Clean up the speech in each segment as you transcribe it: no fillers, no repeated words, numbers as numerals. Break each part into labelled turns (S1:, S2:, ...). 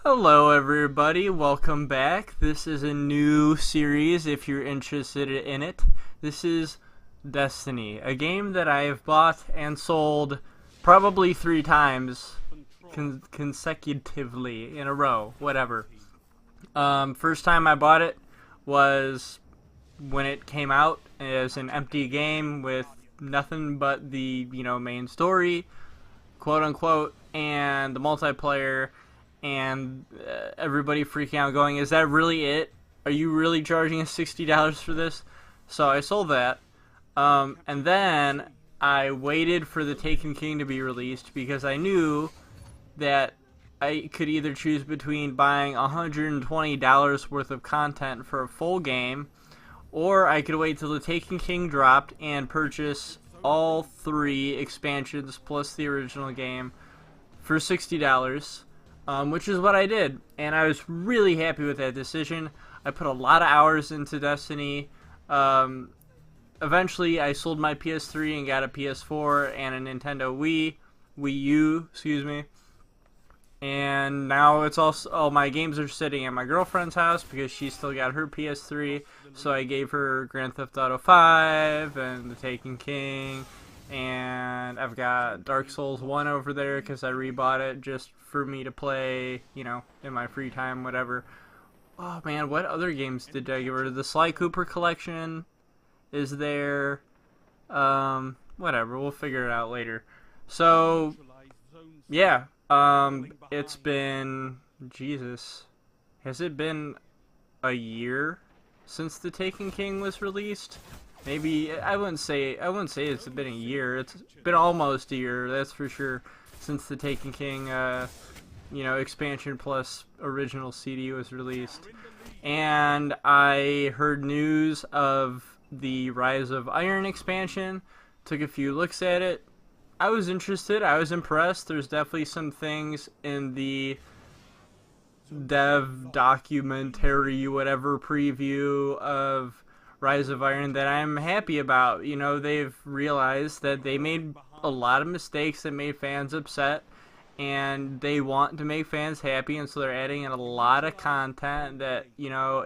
S1: Hello everybody, welcome back. This is a new series if you're interested in it. This is Destiny, a game that I have bought and sold probably 3 times consecutively in a row, whatever. First time I bought it was when it came out as an empty game with nothing but the, main story, quote unquote, and the multiplayer. And everybody freaking out going, is that really it? Are you really charging us $60 for this? So I sold that. And then I waited for the Taken King to be released because I knew that I could either choose between buying $120 worth of content for a full game, or I could wait till the Taken King dropped and purchase all 3 expansions plus the original game for $60. Which is what I did, and I was really happy with that decision. I put a lot of hours into Destiny. Eventually, I sold my PS3 and got a PS4 and a Nintendo Wii U, excuse me. And now it's all my games are sitting at my girlfriend's house because she still got her PS3. So I gave her Grand Theft Auto 5 and The Taken King. And I've got Dark Souls 1 over there because I rebought it just for me to play, in my free time, whatever. Oh man, what other games did I get rid of? The Sly Cooper collection is there. Whatever, we'll figure it out later. So, yeah, it's been, Jesus, has it been a year since The Taken King was released? Maybe I wouldn't say it's been a year. It's been almost a year, that's for sure, since the Taken King, expansion plus original CD was released. And I heard news of the Rise of Iron expansion. Took a few looks at it. I was interested. I was impressed. There's definitely some things in the dev documentary, whatever preview of Rise of Iron that I'm happy about. They've realized that they made a lot of mistakes that made fans upset, and they want to make fans happy, and so they're adding in a lot of content that,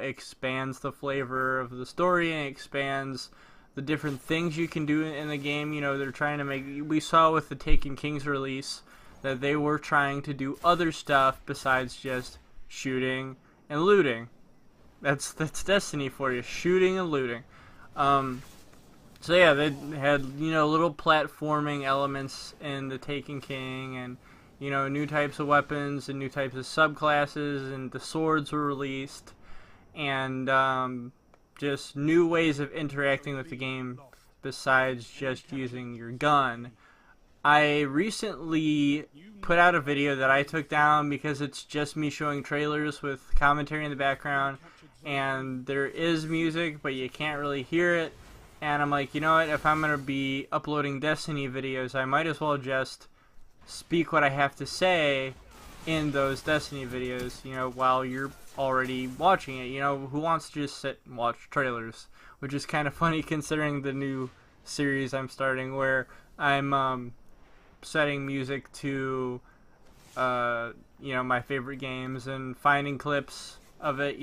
S1: expands the flavor of the story and expands the different things you can do in the game. They're trying to make, we saw with the Taken King's release that they were trying to do other stuff besides just shooting and looting. That's Destiny for you, shooting and looting. So yeah, they had, little platforming elements in the Taken King, and, new types of weapons and new types of subclasses, and the swords were released, and just new ways of interacting with the game besides just using your gun. I recently put out a video that I took down because it's just me showing trailers with commentary in the background, and there is music, but you can't really hear it. And I'm like, you know what, if I'm going to be uploading Destiny videos, I might as well just speak what I have to say in those Destiny videos, while you're already watching it. Who wants to just sit and watch trailers? Which is kind of funny considering the new series I'm starting where I'm setting music to, my favorite games and finding clips of it.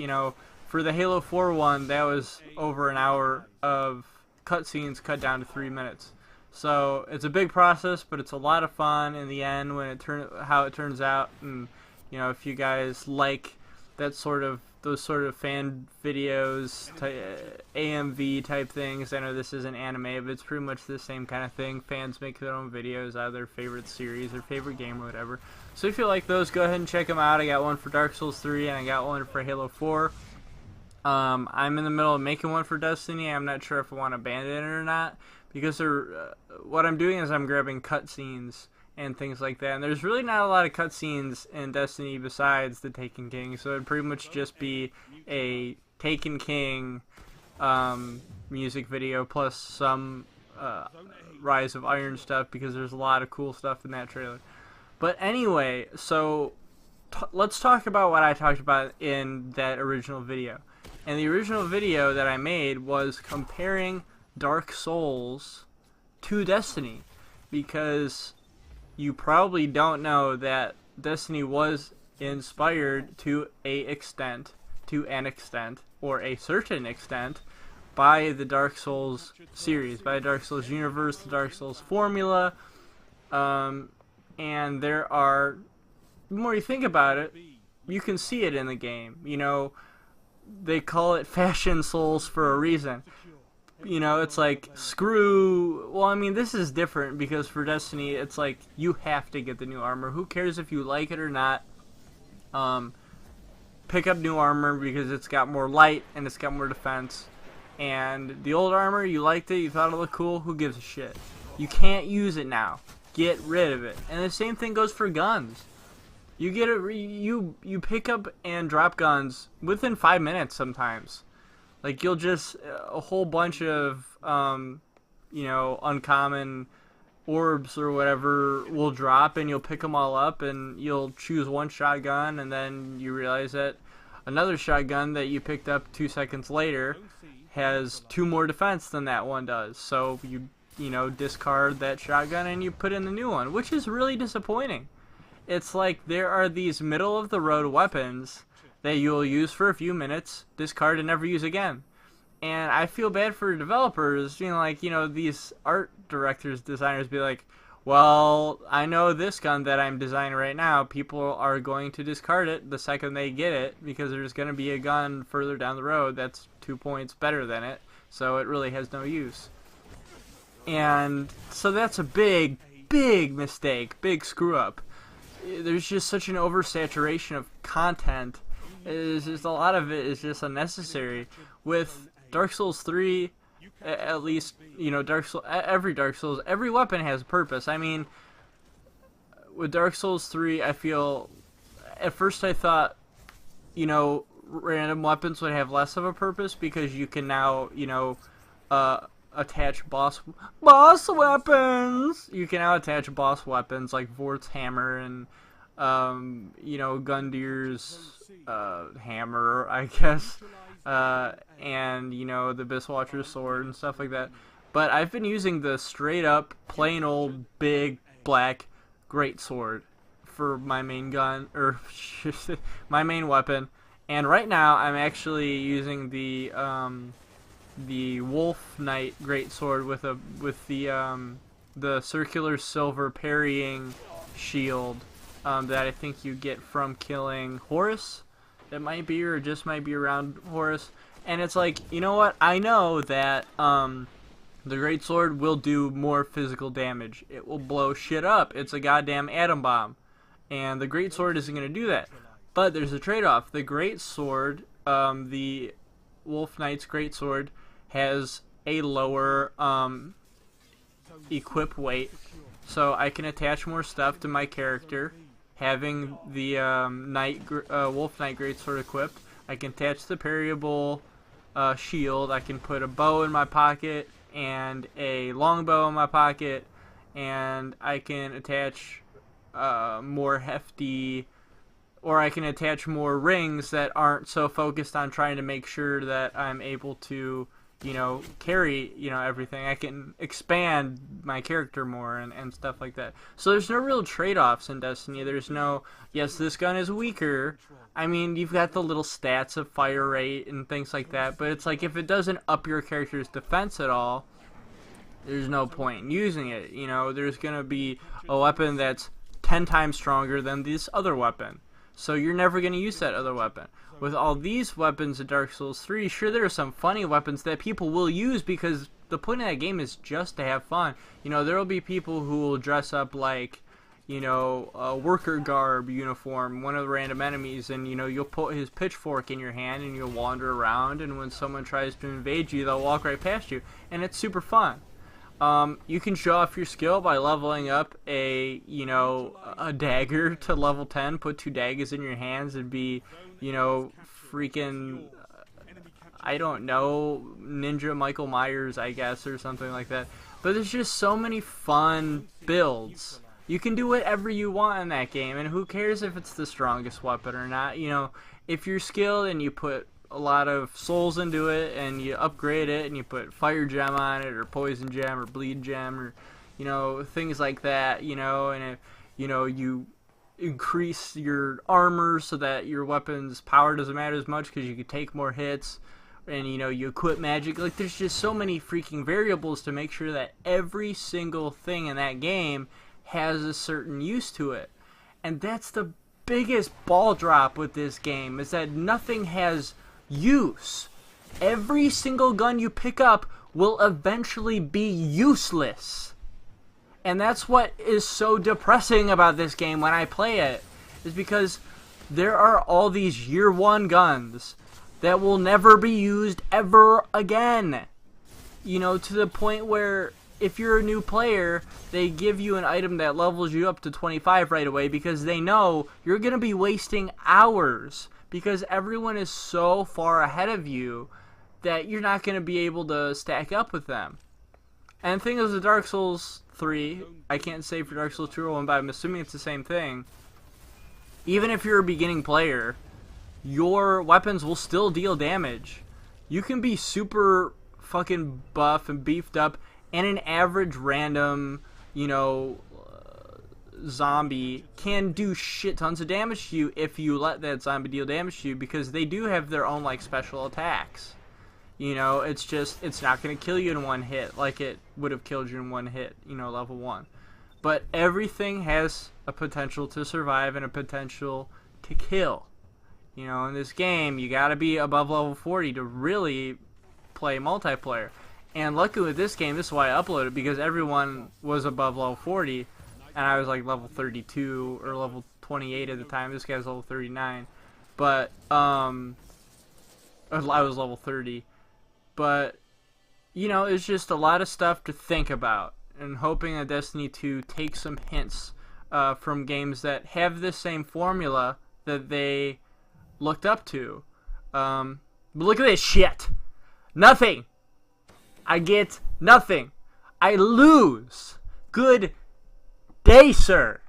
S1: For the Halo 4 one, that was over an hour of cutscenes cut down to 3 minutes. So it's a big process, but it's a lot of fun in the end when how it turns out. And if you guys like those sort of fan videos, AMV type things. I know this isn't anime, but it's pretty much the same kind of thing. Fans make their own videos out of their favorite series or favorite game or whatever. So if you like those, go ahead and check them out. I got one for Dark Souls 3 and I got one for Halo 4. I'm in the middle of making one for Destiny. I'm not sure if I want to abandon it or not, because what I'm doing is I'm grabbing cutscenes and things like that, and there's really not a lot of cutscenes in Destiny besides the Taken King, so it'd pretty much just be a Taken King music video plus some Rise of Iron stuff, because there's a lot of cool stuff in that trailer. But anyway, so let's talk about what I talked about in that original video. And the original video that I made was comparing Dark Souls to Destiny, because you probably don't know that Destiny was inspired to an extent, or a certain extent, by the Dark Souls series, by the Dark Souls universe, the Dark Souls formula. And there are, the more you think about it, you can see it in the game. You know, they call it Fashion Souls for a reason. You know, it's like, screw... Well, I mean, this is different because for Destiny, it's like, you have to get the new armor. Who cares if you like it or not? Pick up new armor because it's got more light and it's got more defense. And the old armor, you liked it, you thought it looked cool, who gives a shit? You can't use it now. Get rid of it. And the same thing goes for guns. You get it. You pick up and drop guns within 5 minutes sometimes. Like, you'll just, a whole bunch of you know, uncommon orbs or whatever will drop, and you'll pick them all up, and you'll choose one shotgun, and then you realize that another shotgun that you picked up 2 seconds later has 2 more defense than that one does. So you know, discard that shotgun and you put in the new one, which is really disappointing. It's like there are these middle-of-the-road weapons that you'll use for a few minutes, discard, and never use again. And I feel bad for developers, you know, like, you know, these art directors, designers be like, well, I know this gun that I'm designing right now, people are going to discard it the second they get it, because there's going to be a gun further down the road that's 2 points better than it, so it really has no use. And so that's a big, big mistake, big screw up. There's just such an oversaturation of content. It's just a lot of it is just unnecessary. With Dark Souls 3, at least, you know, every Dark Souls, every weapon has a purpose. I mean, with Dark Souls 3, I feel, at first I thought, you know, random weapons would have less of a purpose because you can now, you know, attach boss weapons. You can now attach boss weapons like Vort's hammer and you know, Gundir's hammer, I guess, and you know, the Abysswatcher's sword and stuff like that. But I've been using the straight up plain old big black greatsword for my main gun, or my main weapon. And right now I'm actually using the Wolf Knight greatsword with the circular silver parrying shield that I think you get from killing Horus. It might be, or just might be around Horus. And it's like, you know what? I know that the greatsword will do more physical damage. It will blow shit up. It's a goddamn atom bomb, and the greatsword isn't going to do that. But there's a trade-off. The greatsword, the Wolf Knight's greatsword, has a lower equip weight, so I can attach more stuff to my character. Having the Wolf Knight greatsword equipped, I can attach the parryable shield. I can put a bow in my pocket and a longbow in my pocket, and I can attach more hefty, or I can attach more rings that aren't so focused on trying to make sure that I'm able to, you know, carry, you know, everything. I can expand my character more and stuff like that. So there's no real trade-offs in Destiny. There's no, yes, this gun is weaker. I mean, you've got the little stats of fire rate and things like that, but it's like, if it doesn't up your character's defense at all, there's no point in using it. You know, there's gonna be a weapon that's 10 times stronger than this other weapon, so you're never gonna use that other weapon. With all these weapons in Dark Souls 3, sure, there are some funny weapons that people will use because the point of that game is just to have fun. You know, there will be people who will dress up like, you know, a worker garb uniform, one of the random enemies, and, you know, you'll put his pitchfork in your hand and you'll wander around, and when someone tries to invade you, they'll walk right past you, and it's super fun. You can show off your skill by leveling up a dagger to level 10, put 2 daggers in your hands and be, you know, freaking, I don't know, Ninja Michael Myers, I guess, or something like that. But there's just so many fun builds. You can do whatever you want in that game, and who cares if it's the strongest weapon or not. You know, if you're skilled and you put a lot of souls into it and you upgrade it and you put fire gem on it or poison gem or bleed gem or, you know, things like that, you know, and if, you know, you increase your armor so that your weapon's power doesn't matter as much because you can take more hits. And, you know, you equip magic. Like, there's just so many freaking variables to make sure that every single thing in that game has a certain use to it. And that's the biggest ball drop with this game, is that nothing has use. Every single gun you pick up will eventually be useless. And that's what is so depressing about this game when I play it, is because there are all these year one guns that will never be used ever again. You know, to the point where if you're a new player, they give you an item that levels you up to 25 right away because they know you're going to be wasting hours because everyone is so far ahead of you that you're not going to be able to stack up with them. And the thing is, with Dark Souls 3, I can't say for Dark Souls 2 or 1, but I'm assuming it's the same thing. Even if you're a beginning player, your weapons will still deal damage. You can be super fucking buff and beefed up, and an average random, you know, zombie can do shit tons of damage to you if you let that zombie deal damage to you, because they do have their own, like, special attacks. You know, it's just, it's not going to kill you in one hit like it would have killed you in one hit, you know, level 1. But everything has a potential to survive and a potential to kill. You know, in this game, you gotta be above level 40 to really play multiplayer. And luckily with this game, this is why I uploaded, because everyone was above level 40, and I was like level 32 or level 28 at the time. This guy's level 39. But, I was level 30. But, you know, it's just a lot of stuff to think about, and hoping that Destiny 2 takes some hints from games that have this same formula that they looked up to. But look at this shit. Nothing. I get nothing. I lose. Good day, sir.